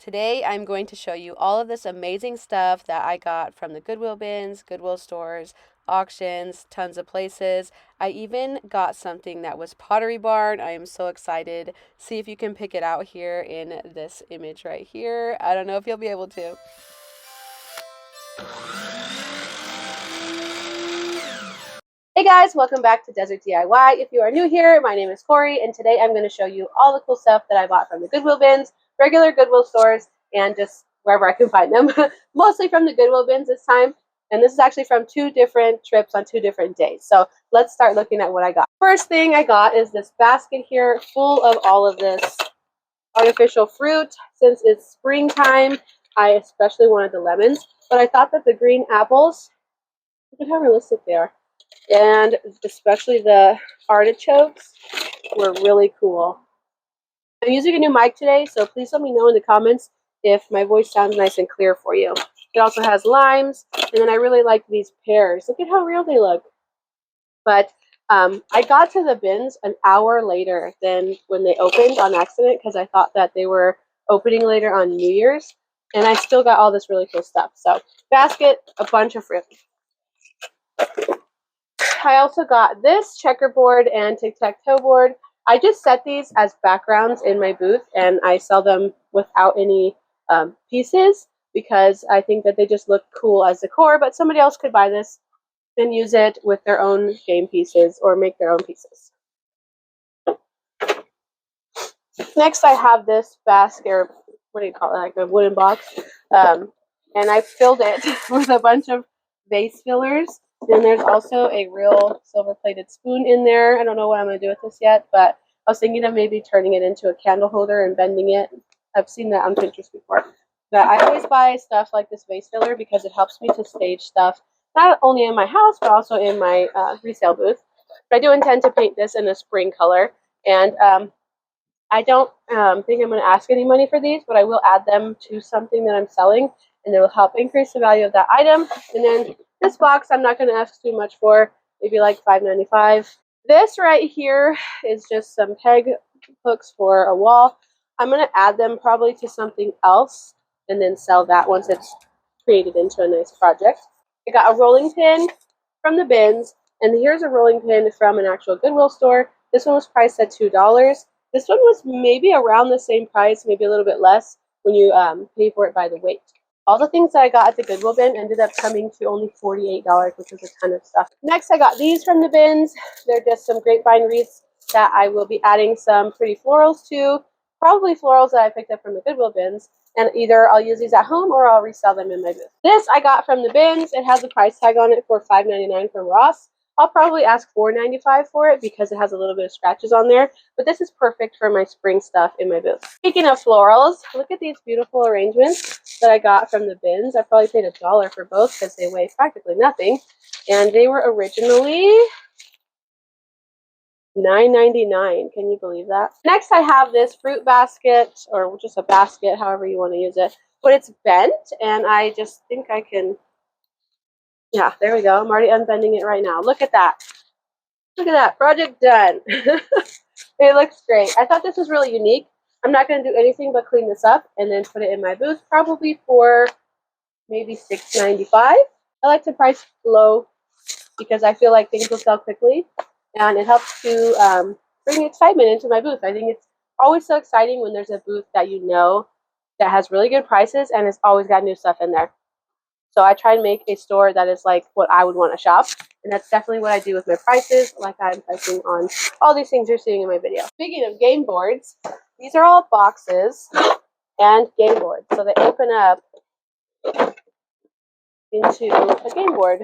Today I'm going to show you all of this amazing stuff that I got from the Goodwill bins, Goodwill stores, auctions, tons of places. I even got something that was Pottery Barn. I am so excited. See if you can pick it out here in this image right here. I don't know if you'll be able to. Hey guys, welcome back to Desert DIY. If you are new here, my name is Corey, and today I'm going to show you all the cool stuff that I bought from the Goodwill bins, regular Goodwill stores, and just wherever I can find them. Mostly from the Goodwill bins this time, and this is actually from 2 different trips on 2 different days. So let's start looking at what I got. First thing I got is this basket here full of all of this artificial fruit. Since it's springtime, I especially wanted the lemons, but I thought that the green apples, look at how realistic they are, and especially the artichokes were really cool. I'm using a new mic today, so please let me know in the comments if my voice sounds nice and clear for you. It also has limes, and then I really like these pears. Look at how real they look. But I got to the bins an hour later than when they opened on accident because I thought that they were opening later on New Year's, and I still got all this really cool stuff. So basket, a bunch of fruit. I also got this checkerboard and tic-tac-toe board. I just set these as backgrounds in my booth, and I sell them without any pieces because I think that they just look cool as decor, but somebody else could buy this and use it with their own game pieces or make their own pieces. Next, I have this basket, or what do you call it, like a wooden box, and I filled it with a bunch of vase fillers. And there's also a real silver-plated spoon in there. I don't know what I'm going to do with this yet, but I was thinking of maybe turning it into a candle holder and bending it. I've seen that on Pinterest before. But I always buy stuff like this vase filler because it helps me to stage stuff, not only in my house, but also in my resale booth. But I do intend to paint this in a spring color. And I don't think I'm going to ask any money for these, but I will add them to something that I'm selling, and it will help increase the value of that item. And then this box, I'm not going to ask too much for, maybe like $5.95. This right here is just some peg hooks for a wall. I'm going to add them probably to something else and then sell that once it's created into a nice project. I got a rolling pin from the bins, and here's a rolling pin from an actual Goodwill store. This one was priced at $2. This one was maybe around the same price, maybe a little bit less when you pay for it by the weight. All the things that I got at the Goodwill bin ended up coming to only $48, which is a ton of stuff. Next, I got these from the bins. They're just some grapevine wreaths that I will be adding some pretty florals to, probably florals that I picked up from the Goodwill bins, and either I'll use these at home or I'll resell them in my booth. This I got from the bins. It has a price tag on it for $5.99 from Ross. I'll probably ask $4.95 for it because it has a little bit of scratches on there, but this is perfect for my spring stuff in my booth. Speaking of florals, look at these beautiful arrangements that I got from the bins. I probably paid $1 for both because they weigh practically nothing, and they were originally $9.99. Can you believe that? Next, I have this fruit basket, or just a basket, however you want to use it, but it's bent, and I just think I can. Yeah, there we go. I'm already unbending it right now. Look at that. Look at that. Project done. It looks great. I thought this was really unique. I'm not going to do anything but clean this up and then put it in my booth, probably for maybe $6.95. I like to price low because I feel like things will sell quickly, and it helps to bring excitement into my booth. I think it's always so exciting when there's a booth that you know that has really good prices and it's always got new stuff in there. So I try and make a store that is like what I would want to shop. And that's definitely what I do with my prices, like I'm pricing on all these things you're seeing in my video. Speaking of game boards, these are all boxes and game boards. So they open up into a game board.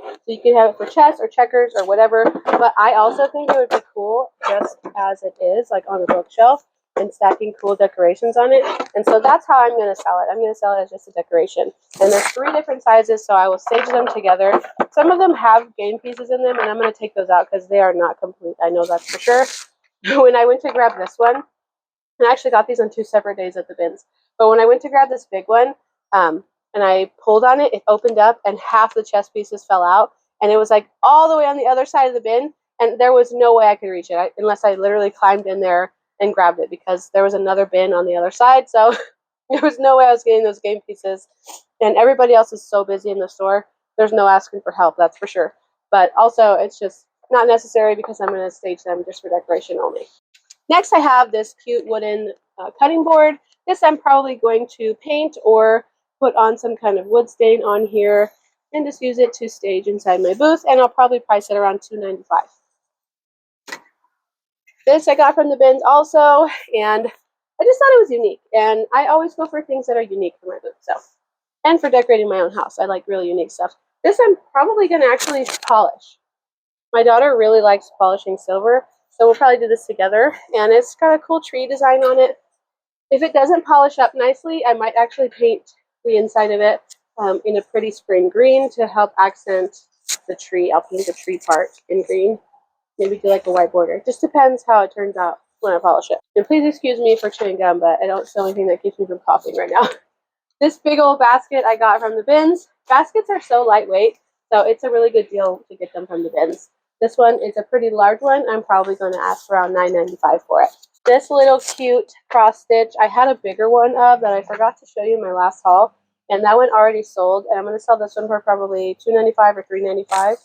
So you can have it for chess or checkers or whatever. But I also think it would be cool just as it is, like on a bookshelf, and stacking cool decorations on it. And so that's how I'm going to sell it. I'm going to sell it as just a decoration. And there's 3 different sizes, so I will stage them together. Some of them have game pieces in them, and I'm going to take those out because they are not complete. I know that's for sure. When I went to grab this one, and I actually got these on 2 separate days at the bins. But when I went to grab this big one, and I pulled on it, it opened up, and half the chess pieces fell out. And it was like all the way on the other side of the bin, and there was no way I could reach it unless I literally climbed in there and grabbed it because there was another bin on the other side. So There was no way I was getting those game pieces. And everybody else is so busy in the store. There's no asking for help, that's for sure. But also, it's just not necessary because I'm going to stage them just for decoration only. Next, I have this cute wooden cutting board. This I'm probably going to paint or put on some kind of wood stain on here and just use it to stage inside my booth. And I'll probably price it around $2.95. This I got from the bins also, and I just thought it was unique. And I always go for things that are unique for my booth. So, and for decorating my own house, I like really unique stuff. This I'm probably going to actually polish. My daughter really likes polishing silver, so we'll probably do this together. And it's got a cool tree design on it. If it doesn't polish up nicely, I might actually paint the inside of it in a pretty spring green to help accent the tree. I'll paint the tree part in green. Maybe do like a white border. Just depends how it turns out when I polish it. And please excuse me for chewing gum, but I don't sell anything that keeps me from coughing right now. This big old basket I got from the bins. Baskets are so lightweight, so it's a really good deal to get them from the bins. This one is a pretty large one. I'm probably going to ask around $9.95 for it. This little cute cross stitch, I had a bigger one of that I forgot to show you in my last haul, and that one already sold. And I'm going to sell this one for probably $2.95 or $3.95.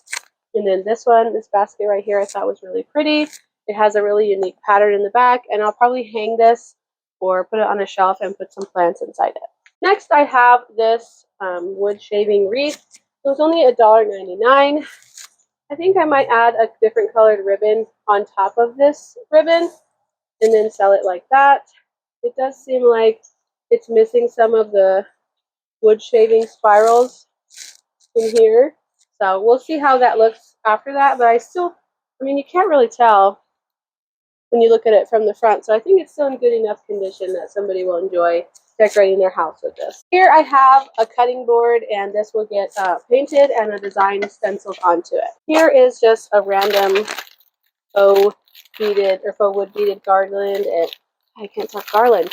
And then this one, this basket right here, I thought was really pretty. It has a really unique pattern in the back, and I'll probably hang this or put it on a shelf and put some plants inside it. Next, I have this wood shaving wreath. It was only $1.99. I think I might add a different colored ribbon on top of this ribbon and then sell it like that. It does seem like it's missing some of the wood shaving spirals in here. So we'll see how that looks after that. But I mean, you can't really tell when you look at it from the front. So I think it's still in good enough condition that somebody will enjoy decorating their house with this. Here I have a cutting board, and this will get painted and a design stenciled onto it. Here is just a random faux wood beaded garland. I can't talk garland.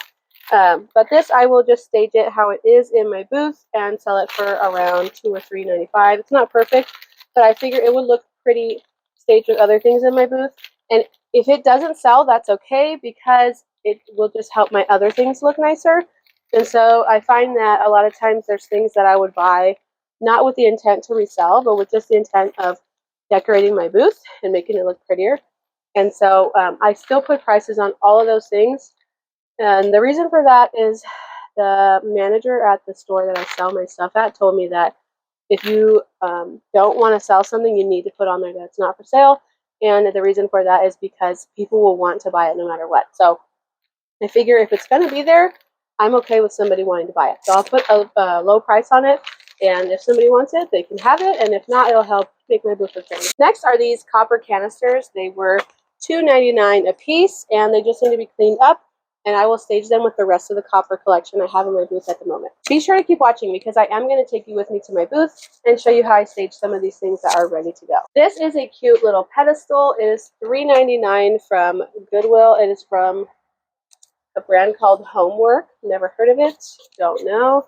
But this I will just stage it how it is in my booth and sell it for around $2 or $3.95. It's not perfect, but I figure it would look pretty staged with other things in my booth. And if it doesn't sell, that's okay, because it will just help my other things look nicer. And so I find that a lot of times there's things that I would buy not with the intent to resell, but with just the intent of decorating my booth and making it look prettier. And so I still put prices on all of those things. And the reason for that is the manager at the store that I sell my stuff at told me that if you don't want to sell something, you need to put on there that it's not for sale. And the reason for that is because people will want to buy it no matter what. So I figure if it's going to be there, I'm okay with somebody wanting to buy it. So I'll put a low price on it. And if somebody wants it, they can have it. And if not, it'll help make my booth look pretty. Next are these copper canisters. They were $2.99 a piece, and they just need to be cleaned up. And I will stage them with the rest of the copper collection I have in my booth at the moment. Be sure to keep watching, because I am going to take you with me to my booth and show you how I stage some of these things that are ready to go. This is a cute little pedestal. It is $3.99 from Goodwill. It is from a brand called Homework. Never heard of it. Don't know.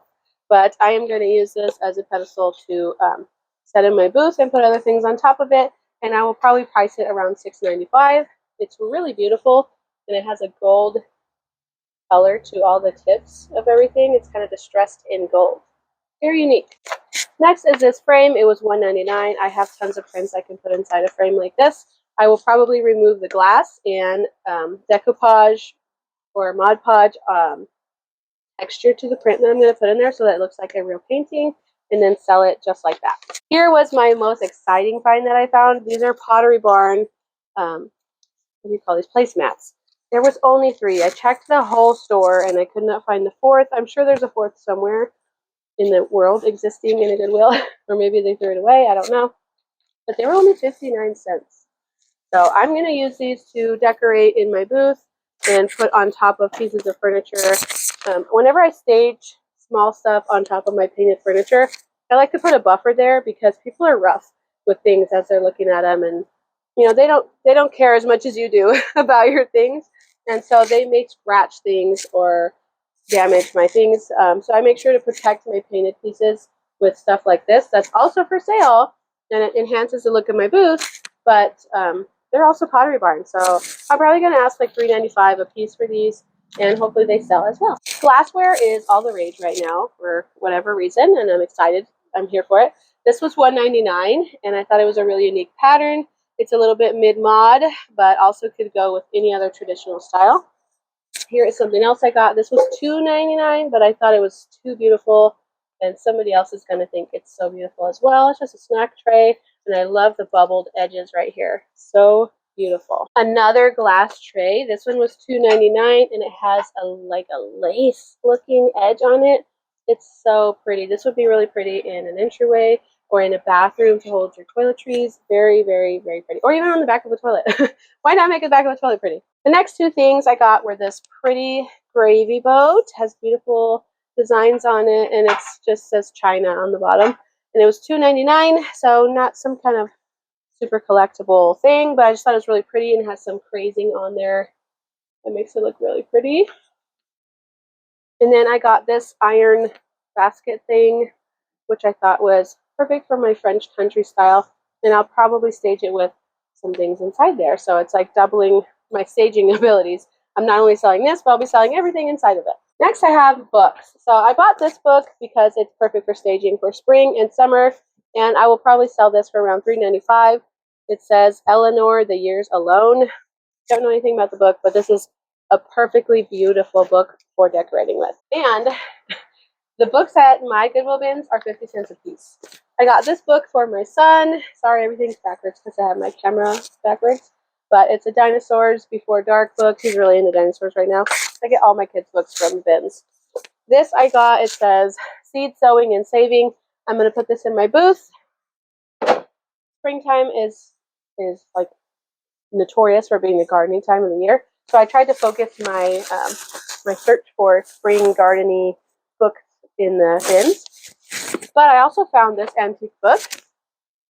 But I am going to use this as a pedestal to set in my booth and put other things on top of it. And I will probably price it around $6.95. It's really beautiful, and it has a gold color to all the tips of everything. It's kind of distressed in gold. Very unique. Next is this frame. It was $1.99. I have tons of prints I can put inside a frame like this. I will probably remove the glass and decoupage or Mod Podge texture to the print that I'm going to put in there so that it looks like a real painting, and then sell it just like that. Here was my most exciting find that I found. These are Pottery Barn, what do you call these, placemats. There was only 3. I checked the whole store and I could not find the 4th. I'm sure there's a 4th somewhere in the world existing in a Goodwill, or maybe they threw it away, I don't know. But they were only 59 cents. So I'm going to use these to decorate in my booth and put on top of pieces of furniture. Whenever I stage small stuff on top of my painted furniture, I like to put a buffer there, because people are rough with things as they're looking at them, and you know, they don't care as much as you do about your things, and so they may scratch things or damage my things. So I make sure to protect my painted pieces with stuff like this. That's also for sale, and it enhances the look of my booth. But they're also Pottery Barn, so I'm probably going to ask like $3.95 a piece for these. and hopefully they sell as well. Glassware is all the rage right now for whatever reason, and I'm excited. I'm here for it. This was $1.99, and I thought it was a really unique pattern. It's a little bit mid-mod, but also could go with any other traditional style. Here is something else I got. This was $2.99, but I thought it was too beautiful, and somebody else is going to think it's so beautiful as well. It's just a snack tray, and I love the bubbled edges right here. So beautiful. Another glass tray. This one was $2.99, and it has like a lace looking edge on it. It's so pretty. This would be really pretty in an entryway or in a bathroom to hold your toiletries. Very, very, very pretty. Or even on the back of a toilet. Why not make the back of a toilet pretty? The next two things I got were this pretty gravy boat. It has beautiful designs on it, and it just says China on the bottom. And it was $2.99, so not some kind of super collectible thing, but I just thought it was really pretty and has some crazing on there that makes it look really pretty. And then I got this iron basket thing, which I thought was perfect for my French country style, and I'll probably stage it with some things inside there. So it's like doubling my staging abilities. I'm not only selling this, but I'll be selling everything inside of it. Next, I have books. So I bought this book because it's perfect for staging for spring and summer, and I will probably sell this for around $3.95. It says Eleanor, The Years Alone. Don't know anything about the book, but this is a perfectly beautiful book for decorating with. And the books at my Goodwill bins are 50 cents a piece. I got this book for my son. Sorry, everything's backwards because I have my camera backwards. But it's a Dinosaurs Before Dark book. He's really into dinosaurs right now. I get all my kids' books from bins. This I got, it says Seed Sowing and Saving. I'm going to put this in my booth. Springtime is like notorious for being the gardening time of the year. So I tried to focus my my search for spring gardening books in the bins. But I also found this antique book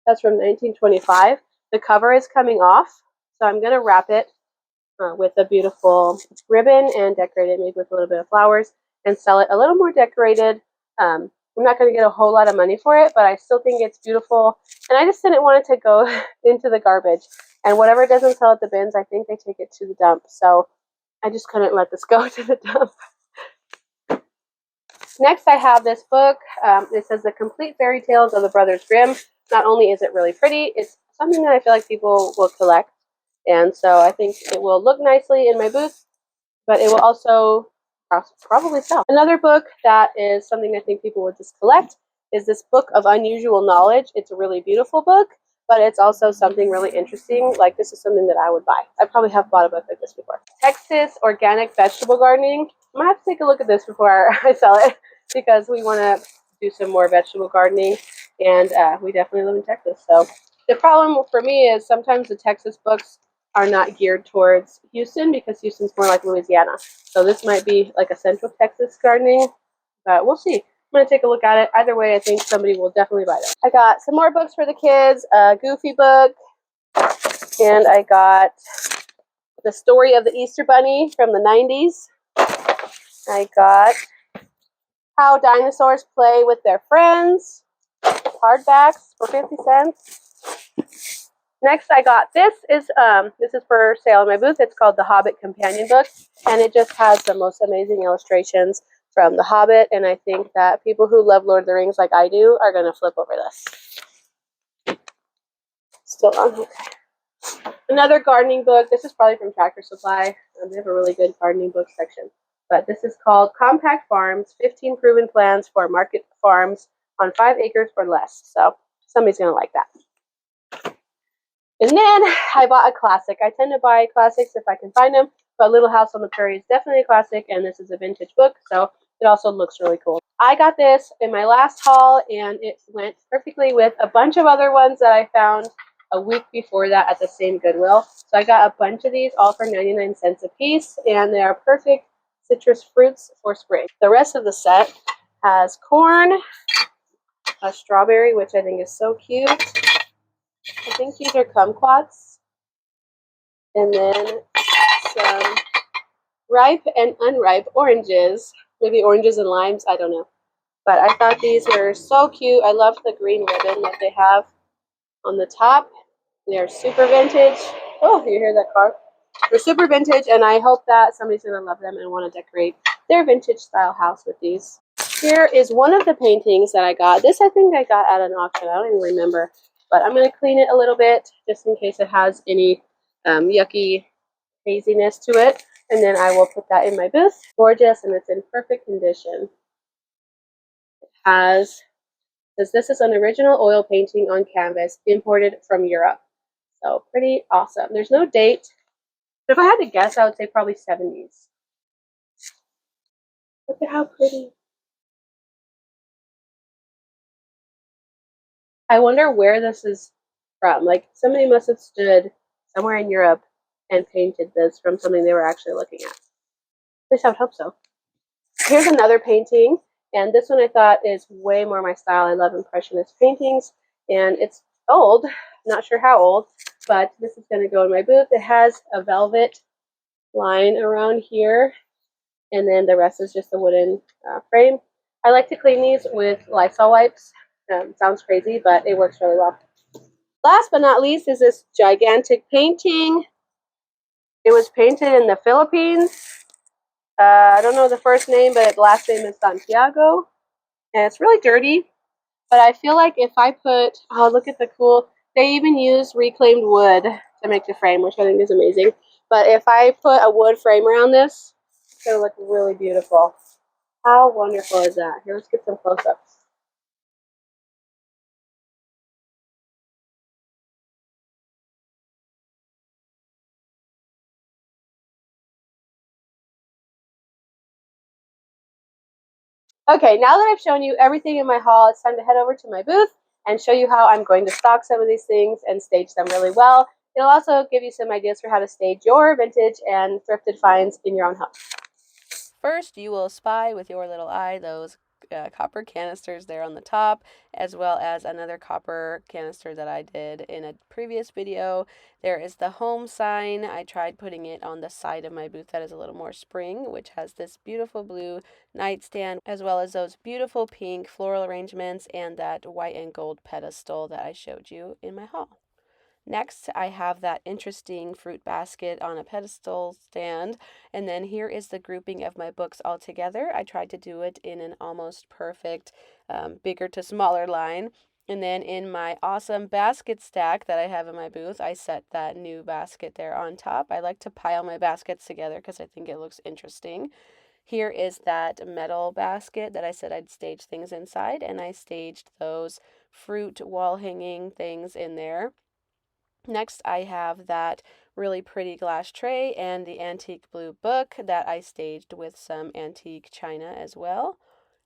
that's from 1925. The cover is coming off, so I'm going to wrap it with a beautiful ribbon and decorate it maybe with a little bit of flowers and sell it a little more decorated. I'm not going to get a whole lot of money for it, but I still think it's beautiful. And I just didn't want it to go into the garbage. And whatever doesn't sell at the bins, I think they take it to the dump. So I just couldn't let this go to the dump. Next, I have this book. It says The Complete Fairy Tales of the Brothers Grimm. Not only is it really pretty, it's something that I feel like people will collect. And so I think it will look nicely in my booth, but it will also probably sell. Another book that is something I think people will just collect is this Book of Unusual Knowledge. It's a really beautiful book, but it's also something really interesting. Like, this is something that I would buy. I probably have bought a book like this before. Texas Organic Vegetable Gardening. I'm going to have to take a look at this before I sell it because we want to do some more vegetable gardening, and we definitely live in Texas. So the problem for me is sometimes the Texas books are not geared towards Houston because Houston's more like Louisiana. So this might be like a Central Texas gardening, but we'll see. I'm going to take a look at it. Either way, I think somebody will definitely buy them. I got some more books for the kids, a Goofy book, and I got The Story of the Easter Bunny from the 90s. I got How Dinosaurs Play with Their Friends, hardbacks for 50 cents. Next, I got this is for sale in my booth. It's called The Hobbit Companion Book, and it just has the most amazing illustrations from The Hobbit, and I think that people who love Lord of the Rings like I do are going to flip over this. Still on. Okay. Another gardening book. This is probably from Tractor Supply. They have a really good gardening book section. But this is called Compact Farms, 15 Proven Plans for Market Farms on 5 acres or less. So somebody's going to like that. And then I bought a classic. I tend to buy classics if I can find them, but Little House on the Prairie is definitely a classic, and this is a vintage book, so it also looks really cool. I got this in my last haul, and it went perfectly with a bunch of other ones that I found a week before that at the same Goodwill. So I got a bunch of these, all for 99 cents a piece, and they are perfect citrus fruits for spring. The rest of the set has corn, a strawberry, which I think is so cute. I think these are kumquats, and then some ripe and unripe oranges, maybe oranges and limes, I don't know. But I thought these were so cute. I love the green ribbon that they have on the top. They are super vintage. Oh, you hear that car? They're super vintage, and I hope that somebody's going to love them and want to decorate their vintage style house with these. Here is one of the paintings that I got. This I think I got at an auction. I don't even remember. But I'm going to clean it a little bit just in case it has any yucky haziness to it. And then I will put that in my booth. Gorgeous, and it's in perfect condition. It has, says this is an original oil painting on canvas imported from Europe. So pretty awesome. There's no date. But if I had to guess, I would say probably 70s. Look at how pretty. I wonder where this is from. Like, somebody must have stood somewhere in Europe and painted this from something they were actually looking at. At least I would hope so. Here's another painting, and this one I thought is way more my style. I love Impressionist paintings, and it's old. Not sure how old, but this is going to go in my booth. It has a velvet line around here, and then the rest is just a wooden frame. I like to clean these with Lysol wipes. Sounds crazy, but it works really well. Last but not least is this gigantic painting. It was painted in the Philippines. I don't know the first name, but the last name is Santiago. And it's really dirty, but I feel like if I put, oh, look at the cool, they even use reclaimed wood to make the frame, which I think is amazing. But if I put a wood frame around this, it's going to look really beautiful. How wonderful is that? Here, let's get some close-ups. Okay, now that I've shown you everything in my haul, it's time to head over to my booth and show you how I'm going to stock some of these things and stage them really well. It'll also give you some ideas for how to stage your vintage and thrifted finds in your own home. First, you will spy with your little eye those copper canisters there on the top, as well as another copper canister that I did in a previous video. There is the home sign. I tried putting it on the side of my booth that is a little more spring, which has this beautiful blue nightstand, as well as those beautiful pink floral arrangements and that white and gold pedestal that I showed you in my haul. Next, I have that interesting fruit basket on a pedestal stand. And then here is the grouping of my books all together. I tried to do it in an almost perfect bigger to smaller line. And then in my awesome basket stack that I have in my booth, I set that new basket there on top. I like to pile my baskets together because I think it looks interesting. Here is that metal basket that I said I'd stage things inside, and I staged those fruit wall hanging things in there. Next, I have that really pretty glass tray and the antique blue book that I staged with some antique china as well.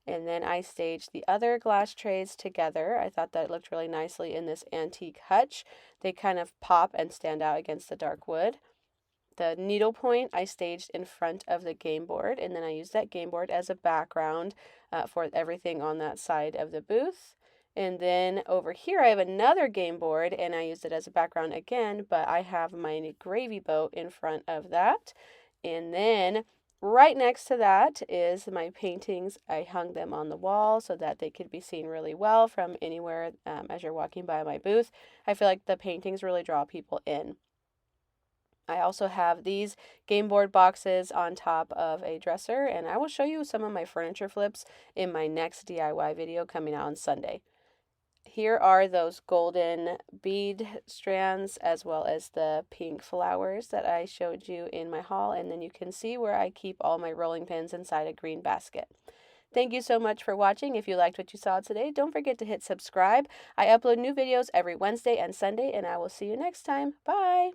And then I staged the other glass trays together. I thought that looked really nicely in this antique hutch. They kind of pop and stand out against the dark wood. The needlepoint I staged in front of the game board, and then I used that game board as a background for everything on that side of the booth. And then over here I have another game board, and I used it as a background again, but I have my gravy boat in front of that. And then right next to that is my paintings. I hung them on the wall so that they could be seen really well from anywhere as you're walking by my booth. I feel like the paintings really draw people in. I also have these game board boxes on top of a dresser, and I will show you some of my furniture flips in my next DIY video coming out on Sunday. Here are those golden bead strands as well as the pink flowers that I showed you in my haul, and then you can see where I keep all my rolling pins inside a green basket. Thank you so much for watching. If you liked what you saw today, don't forget to hit subscribe. I upload new videos every Wednesday and Sunday, and I will see you next time. Bye!